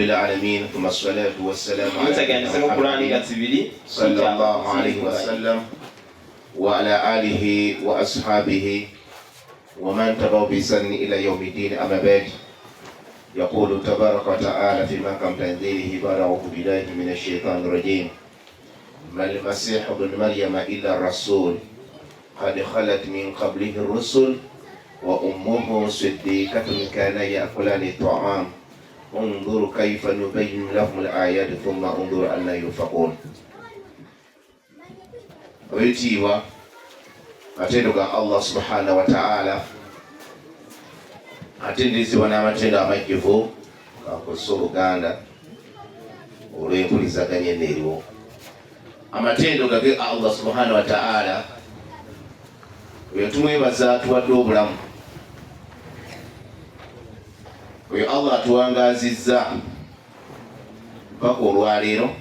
العالمين ثم الصلاة والسلام على محمد صلى الله عليه وسلم وعلى آله وأصحابه ومن تبعوا بإحسان إلى يوم الدين. أما بعد، يقول تبارك وتعالى في محكم تنزيله بعد أعوذ بالله من الشيطان الرجيم: ما المسيح ابن مريم إلا الرسول قد خلت من قبله الرسل وأمه صديقة كانا يأكلان الطعام انظر كيف نبين لهم الآيات ثم انظر أن يؤفكون. Wetiwa matendo ga Allah subhanahu wa ta'ala atendezebwa n'amatendo amajjuvu gakozesa Oluganda olw'empulizaganya eneriwo. Amatendo gage Allah subhanahu wa ta'ala oyo tumwebaza atuwadde obulamu, oyo Allah atuwangazizza mpaka olwaleero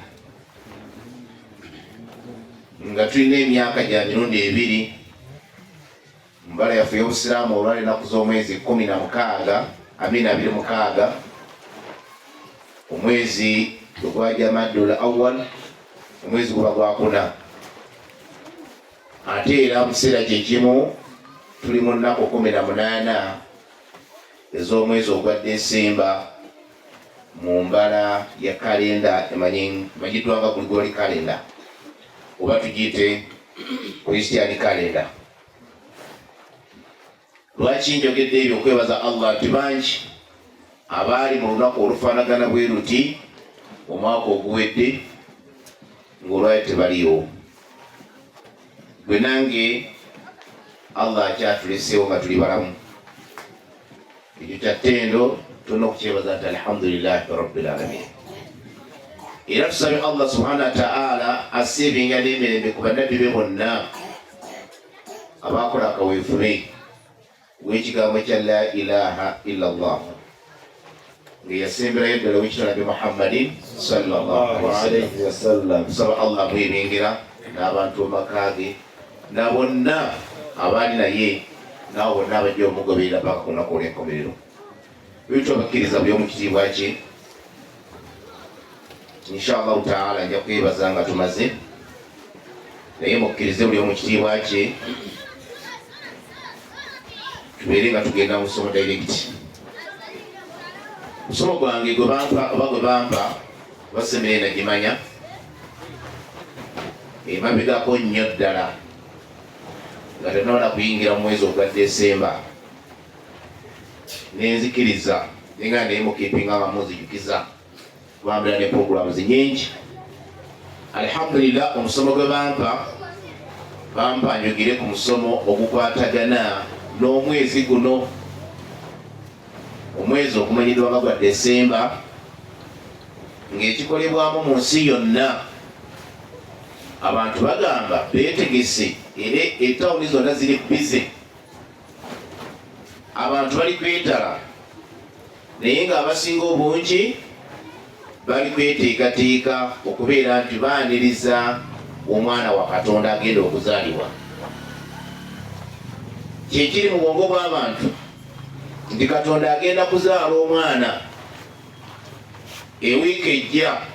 nga tulina emyaka gya 200 mbala yaffe y'obusiraamu olwali ennaku z'omwezi 26 omwezi ogwa Jamaadul Awwal, omwezi guba gwakuna. Ate era mu kiseera kyekimu tuli mu nnaku 18 ez'omwezi ogwa Desemba mu mbala ya kalenda emanyiddwa nga Gregorian calendar oba tugiyite Christian calendar. Lwaki njogedde ebyo? Okwebaza Allah nti bangi abaali mu lunaku olufaanagana bwe luti omwaka oguwedde ng'olwali tebaliyo. Gwe nange Allah akyatuleseewo nga tuli balamu. Ekyo kya ttendo tulina okukyebaza nti alhamdulillahi rabbil alamin. Era tusabye Allah subhanahu wa ta'ala asiibinga n'emirembe ku bannabbi be bonna abaakola akaweefube w'ekigambo kya la ilaha illallah nga yasemberayo ddala w'ekitanabi Muhammadin sallallahu alaihi wasallam. Tusaba Allah amwebingira n'abantu b'amaka ge na bonna abaali naye nabo bonna abajja omugoberera paka ku lunaku olw'enkomerero. Bityo abakkiriza buli omu kitiibwa kye. Inshallah ta'ala nja kwebaza nga tumaze, naye mukkirize buli omu kitiibwa kye tubeere nga tugenda mu ssomo direct. Musomo gwange gwe bampa oba gwe bampa basemere nagimanya emabegako nnyo ddala nga tennabona kuyingira mu mwezi ogwa Desemba. Nenzikiriza nenga naye mukipinga nga munzijukiza kubambira ne programu nyingi. Alhamdulillah, omusomo gwe bampa njogere ku musomo ogukwatagana n'omwezi guno, omwezi okumanyiddwa nga gwa Desemba, ng'ekikolebwamu mu nsi yonna. Abantu bagamba beetegese era etawuni zonna ziri bize, abantu bali kwetala, naye ng'abasinga obungi bali kweteekateeka okubeera nti baaniriza omwana wa Katonda agenda okuzaalibwa. Kyekiri mu bwongo bw'abantu nti Katonda agenda kuzaala omwana ewiiki ejja,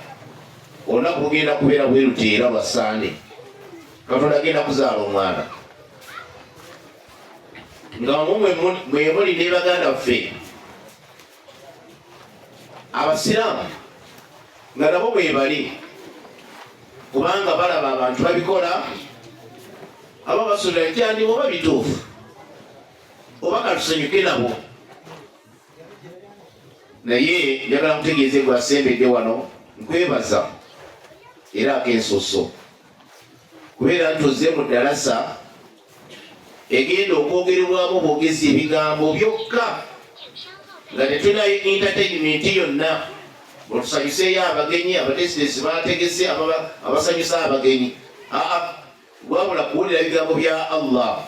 olunaku lugenda kubeera bwe luti era lwa Sande. Katonda agenda kuzaala omwana nga mwe muli ne baganda baffe Abasiraamu nga nabo bwe bali, kubanga balaba abantu babikola aba basula nkyandi oba bituufu oba katusanyuke nabo. Naye njagala mutegeeze gwe asembedde wano, nkwebaza era akensoso kubeera nti ozze mu ddalasa egenda okwogererwamu bwogezi ebigambo byokka nga tetunayo entertainment yonna. Otusanyuseeyo abagenyi, abateesitesi bategese abasanyusa abagenyi, wabula kuwulira ebigambo bya Allah.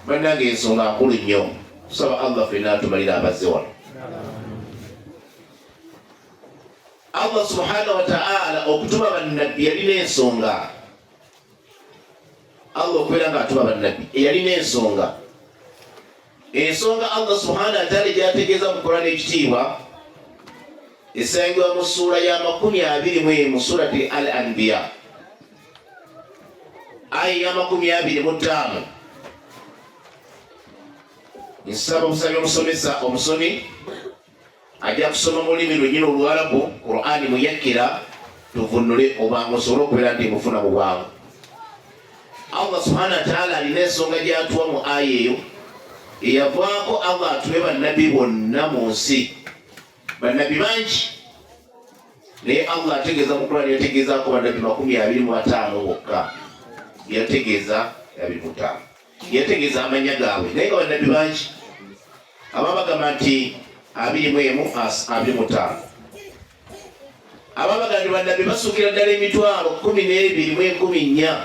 Bannange ensonga nkulu nnyo. Tusaba Allah ffenna atumalira abazze wano. Allah subhanahu wa ta'ala okutuma bannabbi yalina ensonga. Allah okubeera nga atuma bannabbi yalina ensonga. Ensonga Allah subhanahu wa ta'ala gyategeeza mu Qur'an ekitiibwa esangibwa mu ssuula ya 20 mu surati al anbiya aya ya 25. nsaba omusabye omusomesa omusomi ajja kusoma mu lulimi lwennyini Oluwarabu Qur'ani muyakkira tuvunule obwangu osobole okubeera nti mufuna mu bwangu. Allah subhanahu wa ta'ala alina ensonga gy'atuwa mu aya eyo eyavaako Allah atuwe bannabbi bonna mu nsi, bannabbi bangi, naye Allah ategeeza mu Qur'ani yategeezaako bannabbi 25 bokka. Yategeeza 25, yategeeza amanya gaabwe, naye nga bannabbi bangi ababagamba nti 25. ababagamba nti bannabbi basuukira ddala emitwalo 12 mu 14,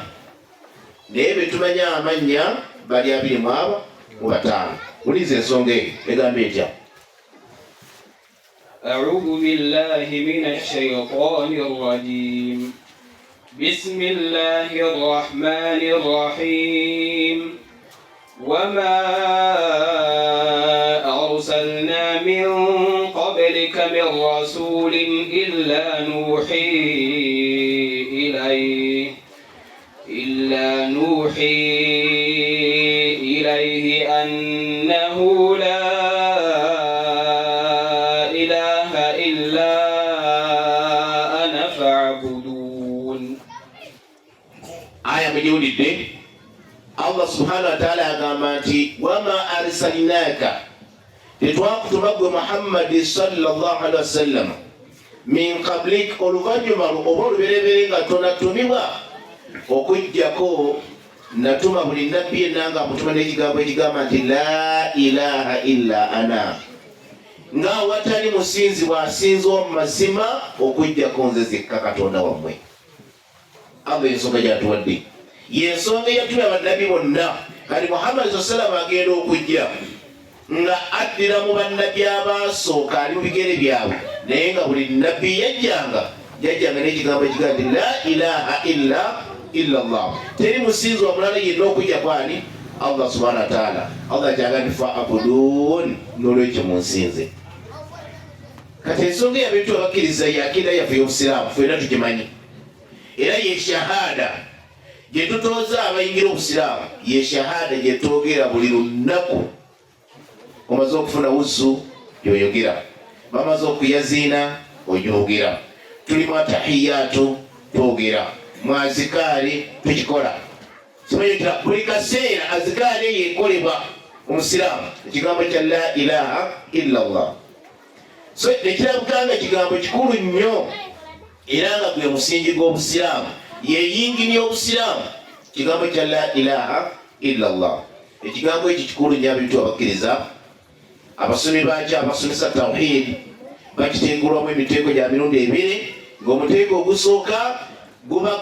naye betumanya amannya bali 25. Uliza ensonga eyo egamba etya? A'udhu billahi minash shaytanir rajim. Bismillahir rahmanir rahim. Wama arsalna min qablika min rasulin illa nuhi ilayhi annahu la ilaha illa ana fa'budun. Aya mjiulidde Allah subhanahu wa ta'ala agamba nti wama arsalnaka, tetwakutuma gwe Muhammad sallallahu alaihi wasallam min qablik, oluvannyuma oba olubereberye nga tonatumibwa okujjako natuma buli nabbi yenna nga amutuma n'ekigambo ekigamba nti la ilaha illa ana, nga watali musinzibwa asinzibwa mu mazima okujjako nze zekka Katonda wammwe. Allah ensonga gyatuwadde, yensonga eyatuma bannabbi bonna. Kati Muhammad sallallahu agenda okujja nga addira mu bannabbi abaasooka ali mu bigere byabwe, naye nga buli nabbi yajjanga n'ekigambo ekigamba nti la ilaha illa Allah, teri musinzibwa mulala yenna okujja kwani? Allah subhanahu wa ta'ala. Allah kyaga nti fa'budun, n'olwekyo munsinze. Kati ensonga yabintu abakkiriza yakida yaffe y'obusiraamu ffenna tugimanyi, era ye shahada gye tutooza abayingira obusiraamu, ye shahada gye twogera buli lunaku. Omaze okufuna wuzu yoyogera, bamaze okuyaziina ogyogera, tuli mu tahiyatu twogera, mu azikaari tukikola. Kimanyiira buli kaseera azikaari eyo ekolebwa omusiraamu ekigambo kya la ilaha illa Allah. So nekirabukanga kigambo kikulu nnyo era nga gwe musingi gw'obusiraamu, yeyingini y'obusiraamu, kigambo kya la ilaha illa Allah. Ekigambo ekyo kikulu nnyo abintu abakkiriza. Abasomi bakyo abasomesa tawhid bakiteekulwamu emiteeko gya mirundi 2, ng'omuteeko ogusooka guba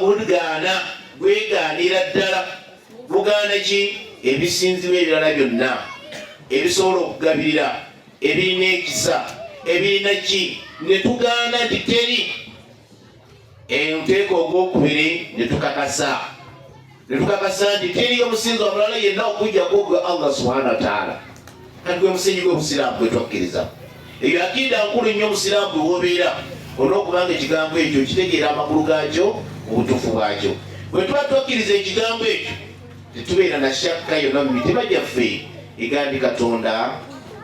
gwegaanira ddala. Bugaana ki? Ebisinzibwa ebirala byonna ebisobola okugabirira, ebirina ekisa, ebirina ki, ne tugaana nti teri. Omuteeko ogwokubiri ne tukakasa nti teri omusinzi omulala yenna okujjako gwe Allah subhanahu wa ta'ala. Kati gwe musingi gw'obusiraamu gwe twakkiriza. Eyo akida nkulu nnyo obusiraamu bwe wobeera, olw'okubanga ekigambo ekyo kitegeera amakulu gaakyo, obutuufu bwakyo. Bwe tuba twakkiriza ekigambo ekyo tetubeera na shakka yonna mu mitima gyaffe egamba nti Katonda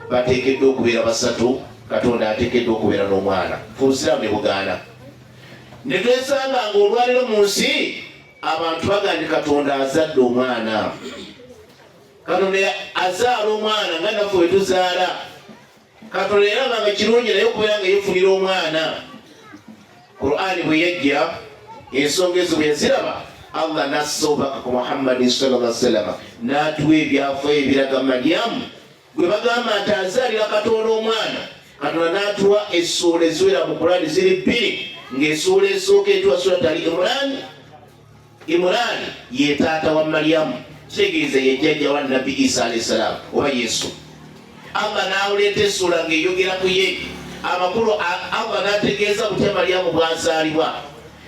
bateekeddwa okubeera basatu, Katonda ateekeddwa okubeera n'omwana. Obusiraamu ne bugaana. Ne twesanga ng'olwaliro mu nsi abantu bagamba nti Katonda azadde omwana, Katonda azaala omwana nga naffe bwe tuzaala. Katonda era nga kirungi naye okubeera nga yeefunira omwana. Qur'ani bwe yajja ensonga ezo bwe yaziraba, Allah nassa obubaka ku Muhammad sallallahu alaihi wasallam n'atuwa ebyafaayo ebiraga Maryamu gwe bagamba nti azaalira Katonda omwana. Katonda n'atuwa essuula eziwera mu Qur'ani ziri 2, ng'essuula esooka etuwa surat al-Imran. Imran ye taata wa Maryamu, kitegeeza ye jjajja wa Nabbi Isa alayhi salaam oba Yesu. Allah n'awuleeta essuula ng'eyogera ku ye amakulu. Allah n'ategeeza butya Maryamu bw'azaalibwa.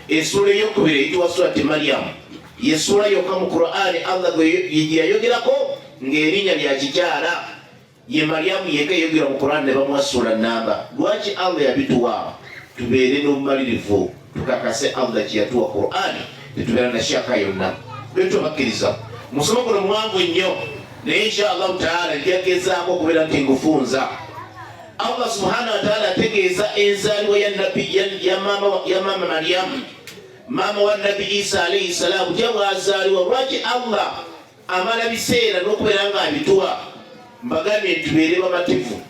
Essuula ey'okubiri eyitibwa surati Maryamu, ye ssuula yokka mu Qur'ani Allah gye yayogerako ng'erinnya lya kikyala. Ye Maryamu yekka eyogera mu Qur'ani ne bamuwa ssuula nnamba. Lwaki Allah yabituwa? tubeere n'obumalirivu tukakase Allah kyeyatuwa Qur'ani tetubeera na shaka yonna betu bakkiriza musomo guno muwanvu nnyo naye inshallah taala njagezaako okubeera nti ngufunza Allah subhanahu wa ta'ala ategeeza enzaalibwa ya mama Maryamu mama wa Nabi Isa alayhi salamu gyabwazaalibwa lwaki Allah amala biseera n'okubeera nga abituwa mbagambye tubeere bamativu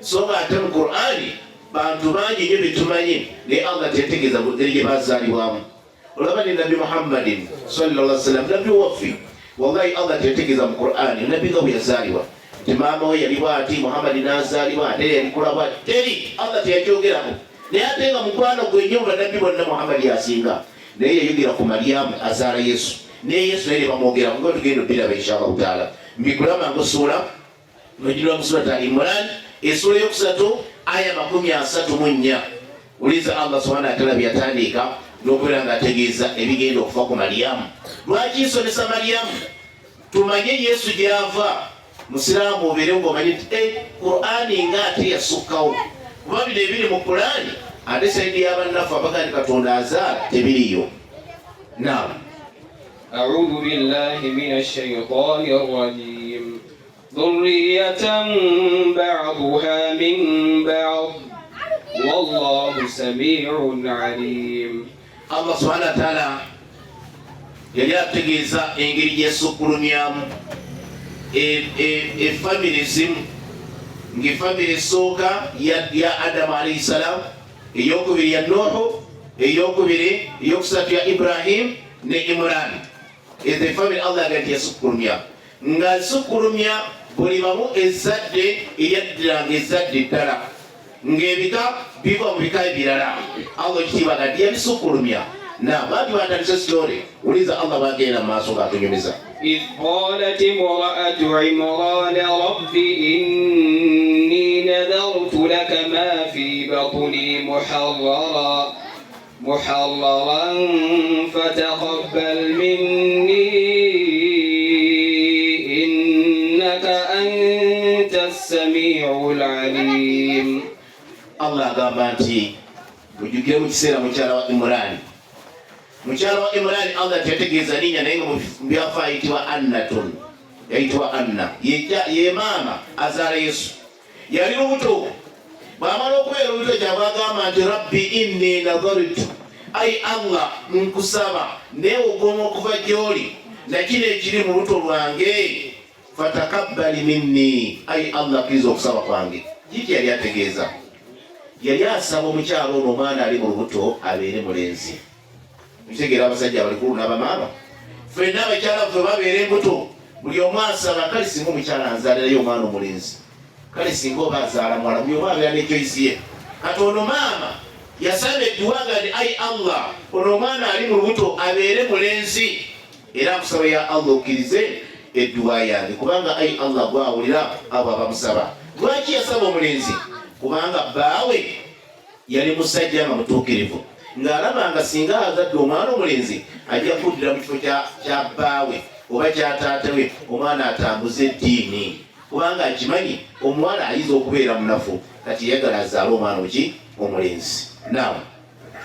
so nga ate mu Qur'ani bantu bangi nnyo betumanyi naye Allah tetegeeza ngeri gye bazaalibwamu olaba ne Nabi Muhammadin sallallahu alaihi wasallam nabi waffe wallahi Allah tetegeeza mu Qur'ani nabi nga bwe yazaalibwa nti maama we yali bw'ati Muhammad n'azaalibwa ate yalikola bw'ati teri Allah teyakyogerako naye ate nga mukwano gwe nnyo bannabbi bonna Muhammad yasinga naye yayogera ku Maryamu azaala Yesu naye Yesu naye bamwogera nga tugenda obbiraba inshallah taala mbigulama ngo sura nojulwa mu surata Imran esura yokusatu aya 34 uliza Allah subhanahu wa ta'ala byatandika n'okubeera nga ategeeza ebigenda okufa ku Maryamu lwaki nsomesa Maryamu tumanye Yesu gy'ava musiraamu obeere ng'omanyi nti Qur'ani nga ate yasukkawo kuba bino ebiri mu Qur'ani ate saidi y'abannaffe abaga nti Katonda azaala tebiriyo. Naam. أعوذ بالله من الشيطان الرجيم ذرية بعضها من بعض والله سميع عليم. Allah subhanahu wa ta'ala yali ategeeza engeri gy'esukkulumyamu efamire zimu ng'efamire esooka ya Adamu alayhi salam, eyokubiri ya Nuhu, eyokubiri eyokusatu ya Ibrahim ne Imran. Ezo efamire Allah agati yasukkulumya nga asukkulumya buli bamu ezzadde eryaddira ng'ezzadde ddala ng'ebika biva mu bika ebirala. Allah ekitiibwa agati yabisukkulumya. Na bati watandise story uliza Allah bagenda mu maaso ng'atunyumiza. إذ قالت امرأة عمران رب إني نذرت لك ما في بطني محررا فتقبل مني إنك أنت السميع العليم. Allah agamba nti mujjukire mu kiseera mukyala wa Imran. Mukyala wa Imran Allah tetegeeza linnya naye nga mu byafa ayitibwa Annatun. Yayitibwa Anna. Ye maama azaala Yesu. Yali lubuto. Bw'amala okubeera lubuto kyava agamba nti Rabbi inni nadharitu. Ayi Allah nkusaba neewogoma okuva gy'oli na kino ekiri mu lubuto lwange fatakabbali minni. Ayi Allah kkiriza okusaba kwange. Kiki yali ategeeza? Yali asaba omukyala ono omwana ali mu lubuto abeere mulenzi. Mtegeera abasajja abalikulu n'abamaama ffenna abakyala ffe babeera embuto buli omu asaba kale singa omukyala anzaalirayo omwana omulenzi kale singa oba azaala mwala buli omu abeera n'ekyoyisi ye. Kati ono maama yasaba edduwaga nti ayi Allah ono omwana ali mu lubuto abeere mulenzi era akusaba ya Allah okkirize edduwa yange kubanga ayi Allah gwawulira abo abamusaba. Lwaki yasaba omulenzi? Kubanga bbaawe yali musajja nga mutuukirivu ng'alaba nga singa azadde omwana omulenzi ajja kuddira mu kifo kya bbaawe oba kya taatawe omwana atambuze eddiini kubanga akimanyi omuwala ayinza okubeera munafu kati yagala azaale omwana oki omulenzi. Naam.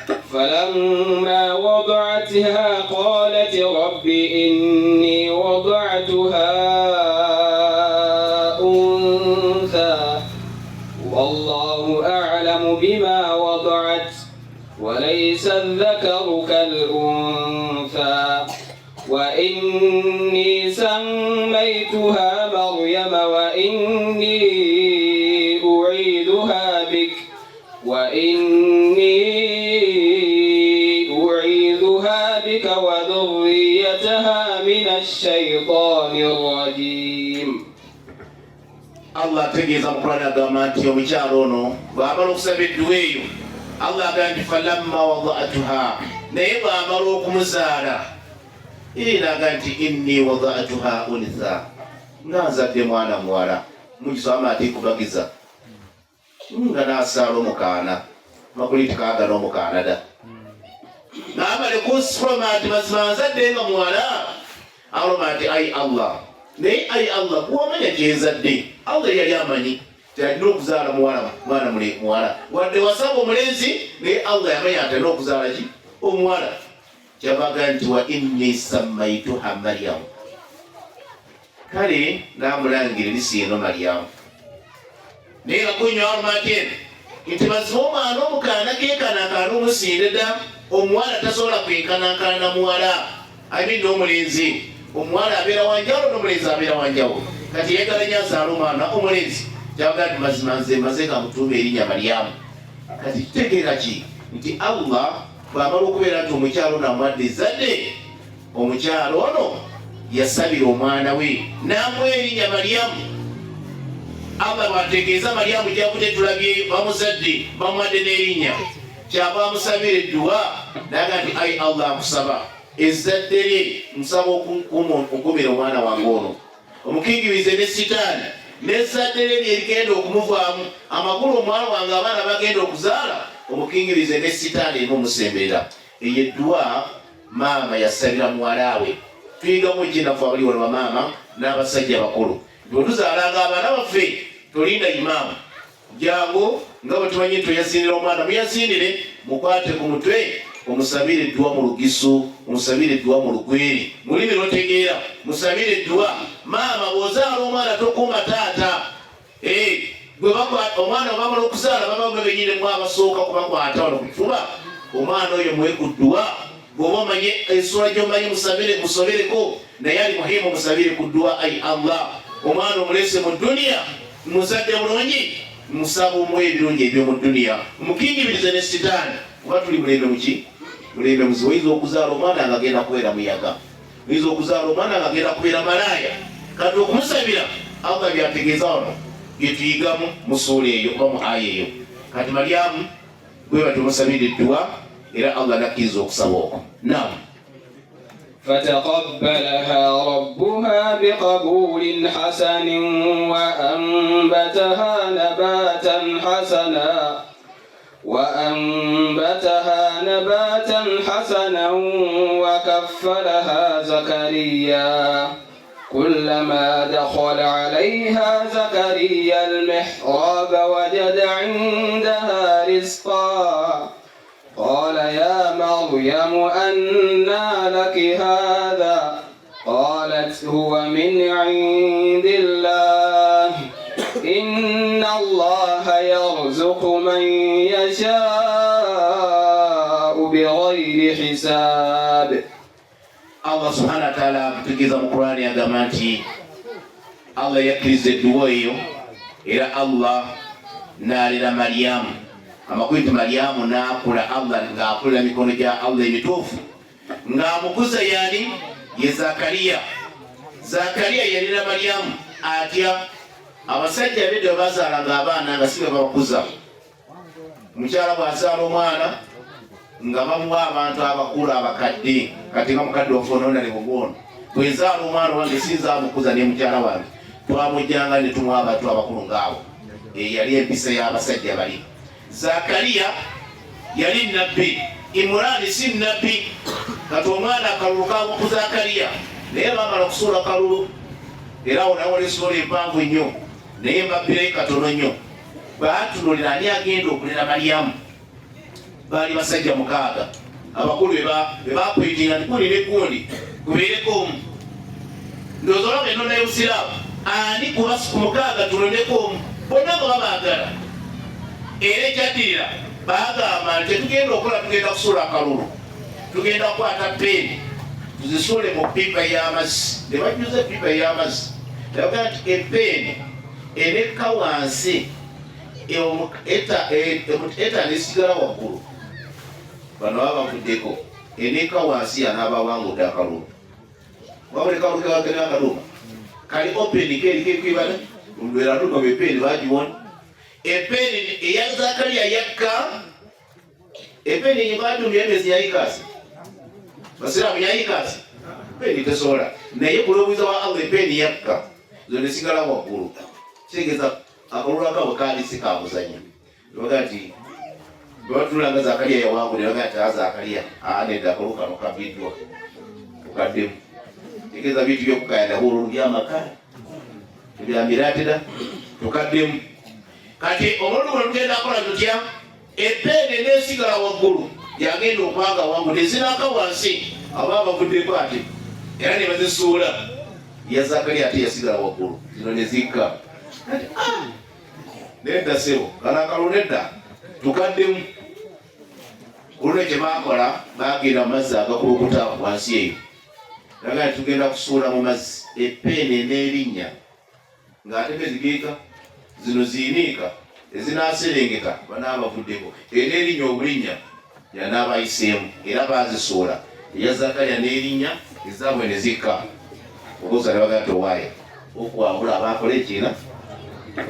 فلما وضعتها قالت رب إني وضعتها أنثى والله أعلم بما وضعت وليس الذكر كالأنثى وإني سميتها مريم وإني أعيذها بك وذريتها من الشيطان الرجيم. Allah ategeeza mu Qur'ani agamba nti omukyala ono bw'amala okusaba edduwa eyo Allah agamba nti falamma wada'tuha naye bw'amala okumuzaala naga nti inni wada'tuha untha nga nzadde mwana muwala. Mugisoma ate kubagiza nga n'asaala omukaana makuli tikaagala omukaana da n'amale kusifoma nti mazima nzadde nga muwala aloma nti ayi Allah naye ayi Allah gw'omanya gyenzadde Allah yali amanyi talina okuzaala mwana muwala wadde wasaba omulenzi naye Allah yamanya atalina okuzaala ki omuwala. Kyabaga nti wa inni sammaituha Maryamu, kale namulangira erisi eno Maryamu. Naye gakunywa alumatene nti mazima omwana omukaana kekanakaana omusinde dda, omuwala tasobola kwenkanankana muwala amin n'omulenzi. Omuwala abeera wanjawulo n'omulenzi abeera wanjawulo. Kati yegalanya azaala omwana omulenzi, kyabaga nti mazima nze maze gamutuuma erinnya Maryamu. Kati kitegeera ki nti Allah bw'amala okubeera nti omukyalo namwadde ezzadde, omukyalo ono yasabira omwana we n'amuwa erinnya Maryamu. Allah bw'ategeeza Maryamu gyakute tulabye bamuzadde bamwadde n'erinnya, kyava amusabira edduwa naga nti ayi Allah nkusaba ezzadde lye nsaba okumira omwana wange ono, omukingirize ne sitaani n'ezzadde lye lyerigenda okumuvaamu amakulu omwana wange abaana bagenda okuzaala, omukingirize ne sitaani emumusembera. Eyo edduwa maama yasabira muwala we. Tuyigamu ekinafu abali wano bamaama n'abasajja bakulu, bwetuzaalanga abaana baffe tolinda imaamu jangu nga bwe tumanyi nti oyazindira omwana muyazindire, mukwate ku mutwe omusabire edduwa mu lugisu, omusabire edduwa mu lugweri, mulimi lwotegeera, musabire edduwa. Maama bw'ozaala omwana tokuuma taata, omwana bamala okuzaala baba benyinemu abasooka kubakwata wano kukifuba, omwana oyo muwe ku dduwa. Bw'oba omanye ensula gy'omanyi musobereko, naye ali muhimu musabire ku dduwa. Ayi Allah, omwana omulese mu dduniya muzadde bulungi, musaba omuwa ebirungi eby'omu dduniya, mukingibirize ne sitaani. Kuba tuli mulembe muki? Mulembe muzibu. Oyinza okuzaala omwana nga agenda kubeera muyaga, oyinza okuzaala omwana nga agenda kubeera malaaya. Kati okumusabira Allah byategeeza wano byetuyigamu mu ssuula eyo oba mu aya eyo. Kati Maryamu bwe bati omusabira edduwa era Allah nakkiriza okusaba okwo. Naam. فتقبلها ربها بقبول حسن وأنبتها نباتا حسنا وكفلها زكريا. كلما دخل عليها زكريا المحراب وجد عندها رزقا قال يا مريم أنى لك هذا؟ قالت هو من عند الله إن الله يرزق من يشاء بغير حساب. Allah subhanahu wa ta'ala kutugiza mu Qur'ani agamba nti Allah yakkiriza edduwa eyo era Allah n'alera Maryamu. Amakulu nti Maryamu n'akula, Allah ng'akulira mikono gya Allah emituufu, ng'amukuza yani ye Zakariya. Zakariya yalera Maryamu atya. Abasajja b'edda bazaalanga abaana nga si be babakuza. Omukyala bw'azaala omwana nga bamuwa abantu abakulu abakadde, kati nga mukadde ofoonona ne mugono. Bwezaala omwana wange sinzaamukuza ne mukyala wange, twamujjanga ne tumuwa abantu abakulu ng'abo. Yali empisa y'abasajja bali. Zakariya yali nabbi, Imurani si nabbi. Kati omwana akalulu kamuku Zakariya, naye bamala okusuula kalulu era onawala essuula empanvu nnyo naye mbabbire katono nnyo. Baatunulira ani agenda okulera Maryamu. Baali basajja 6. Abakulu be bakwetinga nti kundi ne gundi kubeereko omu. Ndowooza olaba eno naye Busiraamu ani ku 6 tulondeko omu, bonna nga babaagala. Era ekyaddirira baagamba nti tetugenda okola, tugenda kusuula akalulu, tugenda kukwata peeni tuzisuule mu pipa y'amazzi. Ne bajjuza pipa y'amazzi, nabaga nti epeeni enekka wansi eta nesigala waggulu. Bano baba bavuddeko enekka wansi yanaaba wangudde akalulu. Wabule kalulu kebagenda akaluma kali openi kekwibala lulwera luno bepeeni bagiwona. Epeeni eya Zakariya yakka, epeeni yibadumya emezi yayikasi Basiraamu yayikasi peeni tesobola, naye kulowooza wa Allah epeeni yakka zo nesigala waggulu. Kitegeeza akalulu akabo kaali si kamuzanyo. Baga nti bwatulanga Zakariya yawangulira, baga nti Zakariya nedda akalulu kano kabiddwa tukaddemu. Kitegeeza bintu byokukayana bululu by'amaka ebyamiratera tukaddemu. kati omuntu bwe tugenda akola tutya epeene nesigala waggulu yagenda okwanga wangu nezinaka wansi aba bavuddeko ate era ne bazisuula ya Zakariya ate yasigala waggulu zino nezikka nedda sebo kalakalo nedda tukaddemu olwo kye bakola bagenda mu mazzi agakulukuta wansi eyo naga tugenda kusuula mu mazzi epeene n'erinnya ng'ate bezigeeka zino ziiniika ezinaserengeka banaabavuddeko n'erinnya obulinnya yanaabayiseemu era bazisuula eya Zakariya n'erinnya ezaabwe ne zikka obuuza ne bagamba towaayo okuwangula abakola ekiina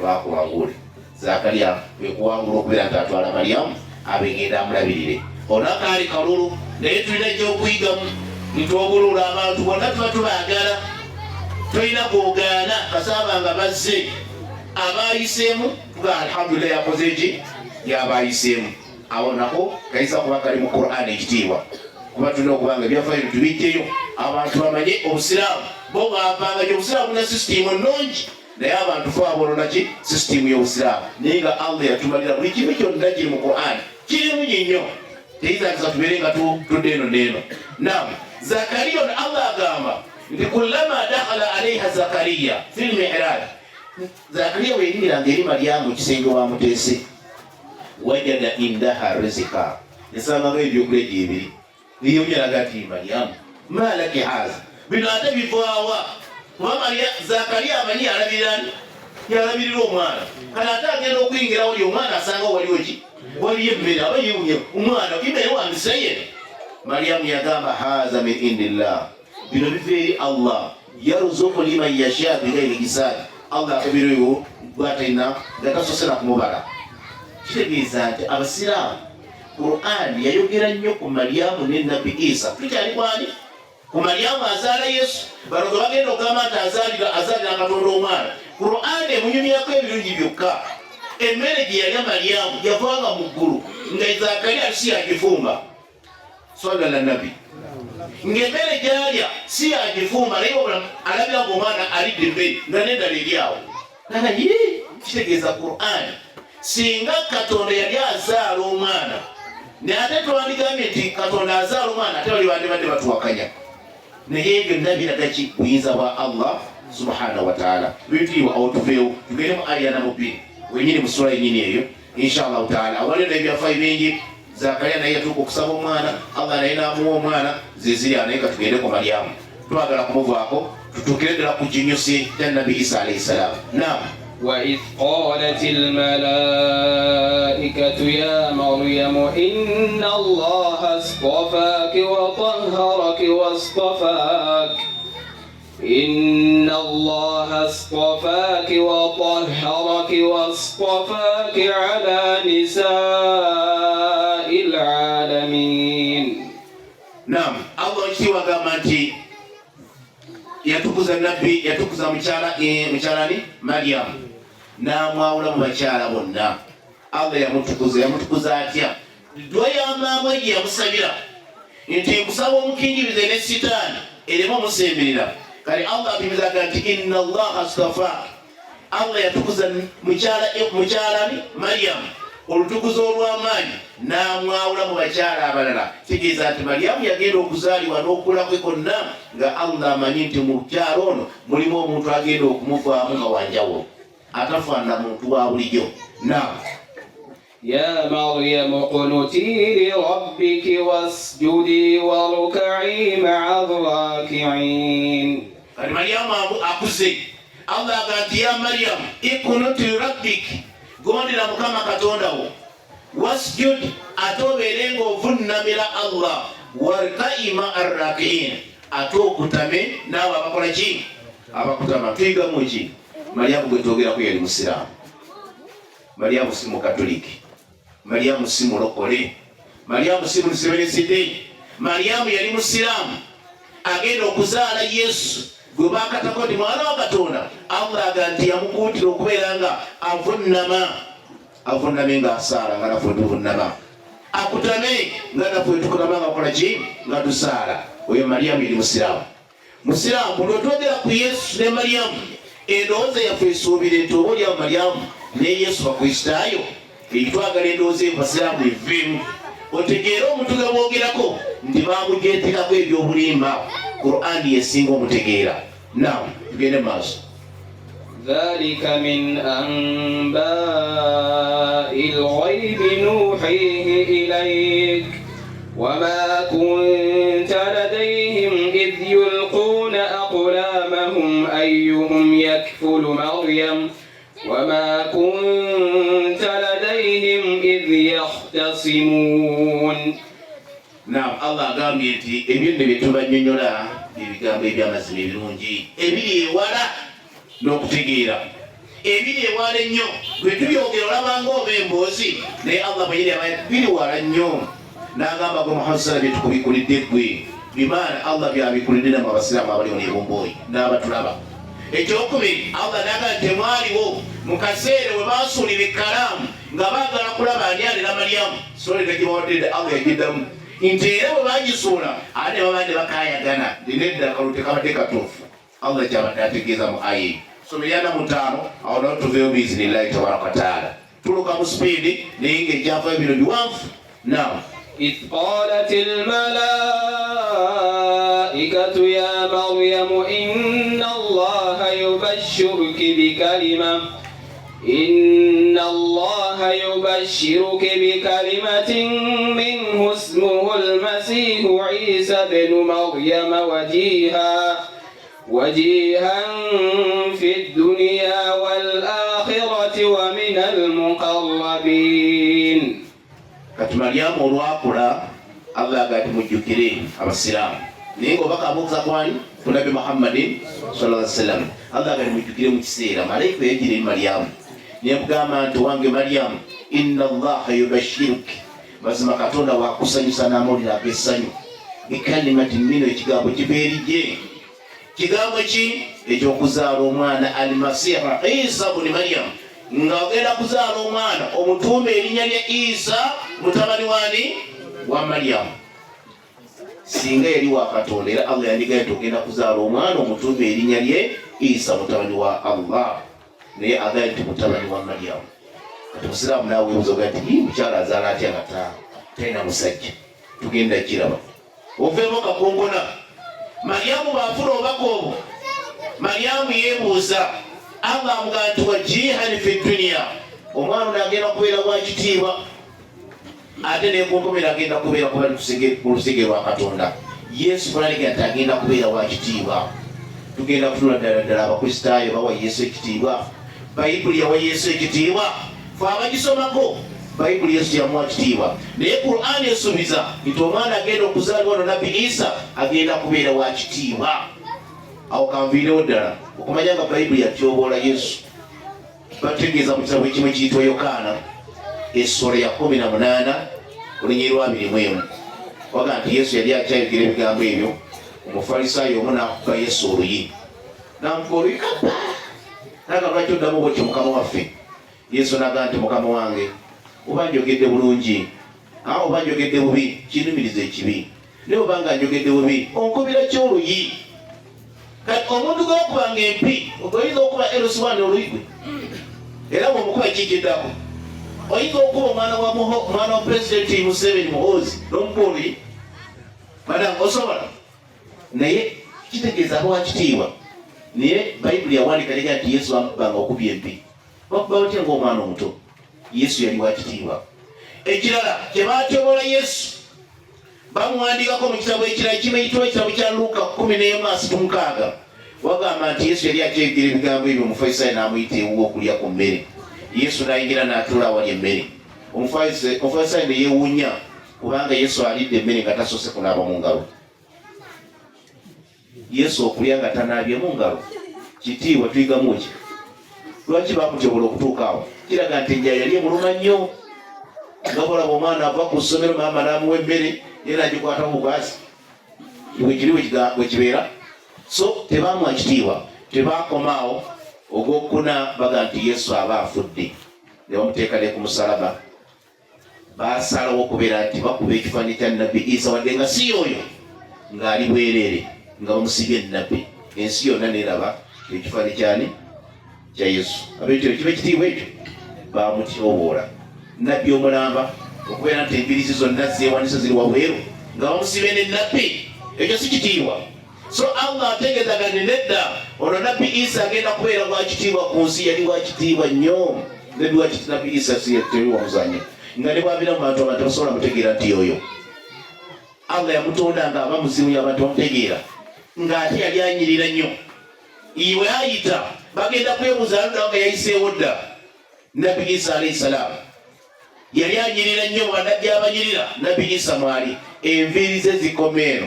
bakuwangule Zakariya bekuwangula okubeera nti atwala Maryamu abegenda amulabirire onakaali kalulu naye tulina ekyokuyigamu nitwobulula abantu bonna tuba tubaagala tolina googaana kasaba nga bazze abayiseemu tuga alhamdulillah yakoze eki yabayiseemu awo nako kayisa kuba kali mu Qur'an ekitiibwa kuba tulina okubanga ebyafaayo tubijjeyo abantu bamanye obusiraamu bo bapanga nti obusiraamu na sisitimu nnungi naye abantu fe abolonaki sisitimu y'obusiraamu naye nga Allah yatumalira buli kimu kyonna kiri mu Qur'an kirungi nnyo teyizagisa tubeere nga tudde eno n'eno nam Zakariya ono Allah agamba nti kullama dakhala alaiha Zakariya fil mi'raj Zakariya bweyingira eri Maryamu kisenge wamuteese wajada indaha rizqa nesangamu ebyokulya gyebiri niyonyeraga ati Maryamu malaki haza bino ate bivaawa kuba Zakariya amanyi yalabirira omwana kale ate agenda okuyingira wali omwana asanga waliwo ki waliyo emmere aba yewunya omwana kimere wandiseye Maryamu yagamba haza min indillah bino biva eri Allah yaruzuku liman yasha bighairi hisab Allah akabiriwo bwatalina gatasosera kumubala kitegeeza nti abasiraamu Qur'an yayogera nnyo ku Maryamu ne Nabi Isa tukyali kwani ku Maryamu azaala Yesu bano gwe bagenda okugamba nti azaalira Katonda omwana Qur'an emunyumyako ebirungi byokka emmere gye yalya Maryamu yavanga mu ggulu nga Zakariya si yagifumba swala la nabi ng'emmere gyalya si yagifumba naye alabira ng'omwana alidde emmere nga n'eddala eryawo naye kitegeeza Qur'an singa Katonda yali azaala omwana naye ate twandigambye nti Katonda azaala omwana ate bali bandibadde batuwakanya naye byonna biraga ki buyinza bwa Allah subhanahu wa ta'ala bitiibwa awo tuveewo tugende mu aya namba 2 wenyini mu sura yenyini eyo inshallah ta'ala awaliyo n'ebyafaayo bingi Zakariya naye yatuuka okusaba omwana Allah naye n'amuwa omwana zizirya naye ka tugende ku Maryamu twagala kumuvaako tutuukire ddala ku kinyusi kya Nabi Isa alayhi salaam naam وإذ قالت الملائكة يا مريم إن الله اصطفاك وطهرك واصطفاك على نساء العالمين. نعم الله يشتوى قامتي yatukuza nabbi yatukuza mukyalani Maryamu n'amwawula mu bakyala bonna Allah yamutukuza atya dwa yamama ye yamusabira nti nkusaba omukingirize ne sitaani ereme omusemberera kale Allah apimizaga nti inna Allah astafa Allah yatukuza mukyalani Maryamu olutukuzo olw'amaanyi n'amwawula mu bakyala abalala kitegeeza nti Maryamu yagenda okuzaalibwa n'okula kwe konna nga Allah amanyi nti mu kyalo ono mulimu omuntu agenda okumuvaamu nga wanjawulo atafaanana muntu wa bulijjo naam يا مريم اقنتي لربك واسجدي واركعي مع الراكعين. Maryamu akuze Allah agati ya Maryamu ikunuti rabbik gondera mukama Katonda wo wasjud atoberenga ovunnamira Allah warka'i ma'ar raki'in atokutame nawe abakola ki abakutama twiga muki Maryamu gwetogera ku yali musiraamu Maryamu si mukatoliki Maryamu si mulokole Maryamu si musebereside Maryamu yali musiraamu agenda okuzaala Yesu gwe bakatako ndi mwana wa Katonda Allah aganti yamukuutira okubeera nga avunname nga asaala nga naffe tuvunnama akutame nga naffe tukunama nga kola ki nga tusaala oyo Maryamu yali musiraamu buli otwogera ku Yesu ne Maryamu endowooza yaffe esuubire nti oba olyawo Maryamu ne Yesu bakristaayo ekitwagala endowooza ebasiraamu eveemu otegeera omuntu gwe boogerako nti baamujeetekako ebyobulimba Qur'ani yesinga omutegeera. Naam, tugende maaso. ذلك من أنباء الغيب نوحيه إليك وما كنت لديهم إذ يلقون أقلامهم أيهم يكفل مريم وما كنت لديهم إذ يختصمون. Naam, Allah agambye nti ebintu bye tubanyonnyola ebigambo ebyamazima ebirungi ebiri ewala n'okutegeera ebiri ewala ennyo bwe tubyogera olabanga oba emboozi naye Allah bwenyini biri wala nnyo n'agamba gwe Muhammad sallam bye tukubikulidde ggwe bimaana Allah byabikulidde namwe abasiraamu abaliwo n'ebombooyi n'abatulaba. Ekyokubiri Allah n'agamba temwaliwo mu kaseera we baasuulira ekkalaamu nga baagala kulaba ani alera Maryamu solera gyebawadde Allah yagiddamu nti era bwe bagisuula ate babadde bakayagana ndinedda akalulu tekabadde katuufu. Allah kyabadde ategeeza mu aya somerana mu 5 awo nawo tuveeyo biizinillahi tabaraka wa taala tuluka mu sipiidi naye ng'ejjavayo bino biwanvu. Naam. إذ قالت الملائكة يا مريم إن الله يبشرك بكلمة منه اسمه المسيح عيسى بن مريم وجيها في الدنيا والآخرة ومن المقربين. Kati Maryamu olwakula Allah agati mujjukire abasiraamu naye ng'obaka abuuza kwani ku Nabi Muhammadin sallallahu alaihi wasallam. Allah agati mujjukire mu kiseera malayika yajjira eri Maryamu nebugamba nti wange Maryamu inna Allaha yubashiruki mazima Katonda wakusanyusa n'amawulire ag'essanyu bikalimatin minhu ekigambo kiva eri gye. Kigambo ki? Ekyokuzaala omwana almasiha Isa buni Maryamu nga ogenda kuzaala omwana omutuuma erinnya lya Isa mutabani wani wa Maryamu. Singa yali wa Katonda era Allah yandigaye nti ogenda kuzaala omwana omutuuma erinnya lye Isa mutabani wa Allah naye agaye nti mutabani wa Maryamu. Kati musiraamu naawe weebuuza nti mukyala azaala atya nga talina musajja tugenda kiraba oveemu kakongona. Maryamu bw'afuna obubaka obwo Maryamu yeebuuza Allah amugamba nti wajihan fi dunya omwana ono agenda kubeera wa kitiibwa ate nekunkomera agenda kubeera kuba ku lusege lwa Katonda. Yesu bw'aligamba nti agenda kubeera wa kitiibwa. Tugenda kutunula ddala abakristaayo bawa Yesu ekitiibwa. Bayibuli yawa Yesu ekitiibwa fe abagisomako Bayibuli Yesu yamuwa kitiibwa naye Qur'ani esuubiza nti omwana agenda okuzaalibwa no Nabbi Isa agenda kubeera wa kitiibwa. Awo kanviirewo ddala okumanya nga Bayibuli yatyoboola Yesu. Bategeeza mu kitabo ekimu ekiyitibwa Yokaana essula ya 18 olunyiriri lwa 21 waga nti Yesu yali akyayogera ebigambo ebyo omufalisaayo omu n'akuba Yesu oluyi n'amukuba oluyi kapa naga lwaki oddamu bwotyo Mukama waffe. Yesu n'agamba nti Mukama wange oba njogedde bulungi oba njogedde bubi kinumiriza ekibi naye obanga njogedde bubi onkubira ki oluyi. Kati omuntu gw'okubanga empi oyinza okuba L1 oluyi gwe era bw'omukuba kikiddako oyinza okuba omwana wa Pulezidenti Museveni Muhoozi n'omukuba oluyi madamu osobola naye kitegeeza abawa kitiibwa. Naye Bayibuli yawandiika lega nti Yesu bamukubanga okubya empi bakuba batya ng'omwana omuto. Yesu yali wa kitiibwa. Ekirala kye baatyobola Yesu bamuwandiikako mu kitabo ekirala kimeyitibwa ekitabo kya Luuka 10:6 wagamba nti Yesu yali akyegera ebigambo ebyo Omufalisaayo n'amuyita ewuwo okulya ku mmere. Yesu n'ayingira n'atuula awali emmere. Omufalisaayo ne yeewuunya kubanga Yesu alidde emmere nga tasoose kunaaba mu ngalo. Yesu okulya nga tanaabye mu ngalo kitiibwa tuyigamu ki? Lwaki bamutyobola okutuuka awo? Kiraga nti enjala yali emuluma nnyo nga bolaba omwana ava ku ssomero maama n'amuwa emmere ye n'agikwata mu bwasi bwekiri bwe kibeera. So tebaamuwa kitiibwa. Tebaakomaawo ogwokuna baga nti Yesu aba afudde ne bamuteeka ne ku musalaba. Baasalawo okubeera nti bakuba ekifaananyi kya Nabbi Isa wadde nga si oyo ng'ali bwereere nga bamusibye Nabbi. Ensi yonna neraba ekifaananyi kyani kya Yesu. Ab'ekyo kiba ekitiibwa ekyo. bamutyoboola nabbi omulamba okubeera nti embirizi zonna zeewaniso ziri wabweru nga bamusibe ne nabbi ekyo si kitiibwa. So Allah ategeezagane nedda ono nabbi Isa agenda kubeera wakitiibwa ku nsi, yali wakitiibwa nnyo. Nabbi Isa teri wamuzanyo nga ne bwabira mu bantu abantu basobola mutegeera nti oyo Allah yamutonda nga aba muzimu abantu bamutegeera ng'ate yali anyirira nnyo. Iwe ayita bagenda kwebuuza nga yayiseewo dda. Nabbi Isa alayhi salaam yali anyirira nnyo, banajja abanyirira Nabbi Isa mwali enviiri ze zikoma eno.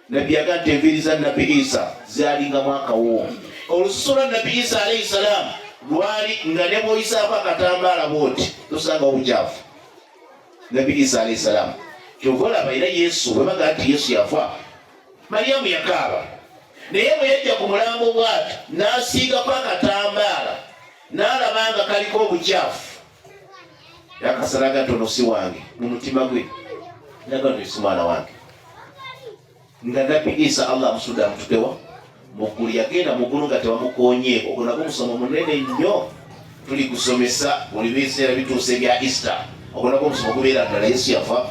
Nabbi yagaa nti enviiri za Nabbi Isa zalinga mwakawo. Olususu lwa Nabbi Isa alayhi salaam lwali nga ne bw'oyisaako akatambaala bw'oti tosanga obukyafu. Nabbi Isa alayhi salaam kyova olaba era Yesu bwe bagaa nti Yesu yafa, Mariyamu yakaaba, naye bwe yajja ku mulambo bw'ati n'asiigako akatambaala n'alaba nga kaliko obukyafu, yakasalaga ntono si wange mu mutima gwe, naga nti si mwana wange. Nga Nabbi Isa Allah amusudde amututewa muggulu, yagenda muggulu nga tebamukonyeeko. Ogwo nagwo musomo munene nnyo tuli kusomesa buli biseera bituuse bya Easter. Ogwo nagwo musomo gubeera ddala Yesu yafa.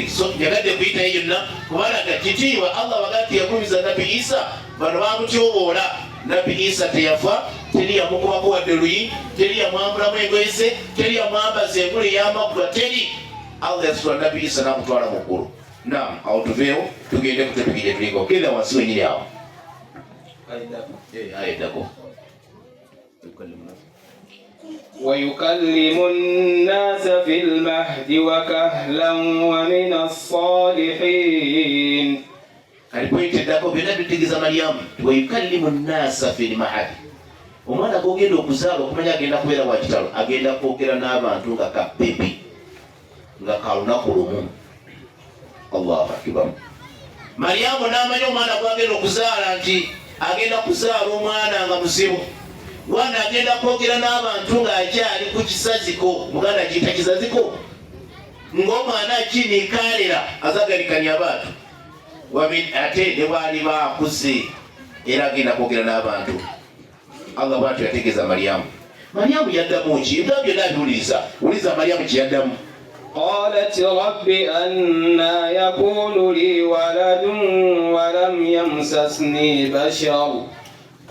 So njagadde kuyitayo yonna kubalaga kitiibwa. Allah bagaa nti yakubiza Nabbi Isa, bano bamutyoboola. Nabbi Isa teyafa, teri yamukubako wadde luyi, teri yamwambulamu engoye ze, teri yamwambaza engule ey'amaggwa, teri. Allah yasitula Nabbi Isa n'amutwala mu ggulu. Naam, awo tuveewo tugende ku topiki gye tuliko. Genda wansi wenyini awo. Ayeddako. ويكلم الناس في المهد وكهلا ومن الصالحين. Alipointe eddako byonna tutegeeza Mariyamu wayukallimu nnaasa fil mahadi. Omwana gw'ogenda okuzaala okumanya agenda kubeera wa kitalo, agenda kwogera n'abantu nga kapepi, nga kalunaku lumu. Allahu akbar. Mariyamu n'amanya omwana gw'agenda okuzaala nti agenda kuzaala omwana nga muzibu. Wana agenda kwogera n'abantu ng'akyali ku kisaziko, Muganda kiyita kisaziko, ng'omwana akinikaalira azaganikanya abantu. Ate ne bwali baakuze era agenda kwogera n'abantu. Allah bw'atyo yategeeza Mariyamu. Mariyamu yaddamu ki? Ebyo byonna abiwuliriza. Wuliriza Mariyamu kye yaddamu. قالت رب أنى يكون لي ولد ولم يمسسني بشر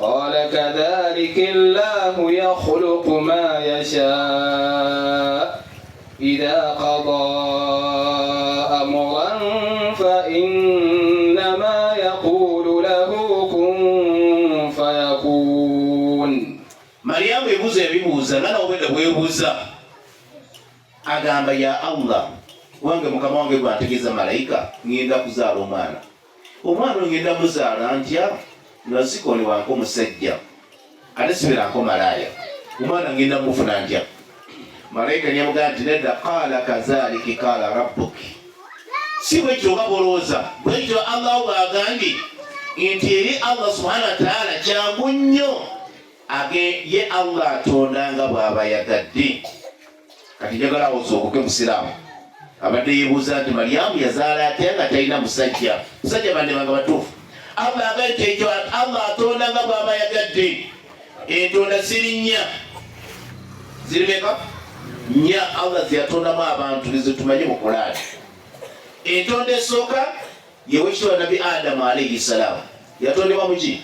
قال كذلك الله يخلق ما يشاء إذا قضى أمرا فإنما يقول له كن فيكون. Mariyamu ebuuza ebibuuza nga nawe bwedda bwebuuza agamba ya Allah wange mukama wange gwantegeeza malayika ngenda kuzaala omwana. Omwana ngenda muzaala ntya nga sikonebwanko omusajja ate sibeeranko malaaya. Omwana ngenda mufuna ntya? Malayika nyamugamba nti nedda, qaala kazaaliki qaala rabbuki. Si bwekyo nga bolooza, bwekyo Allah bw'agambye nti eri Allah subhanahu wa ta'ala kyangu nnyo ye Allah atonda nga bw'aba yagadde. Kati njagala ozookoke musiraamu abadde yeebuuza nti Mariyamu yazaala atya nga talina musajja? Musajja bande banga batuufu. Allah agambye ekyo Allah atonda nga bw'aba yagadde. Entonda ziri nnya. Ziri meka? Nnya Allah zeyatondamu abantu zetumanye mu Qur'ani. Entonda esooka yewe kitwa Nabi Adamu alayhi salaam. Yatondebwa mu ki?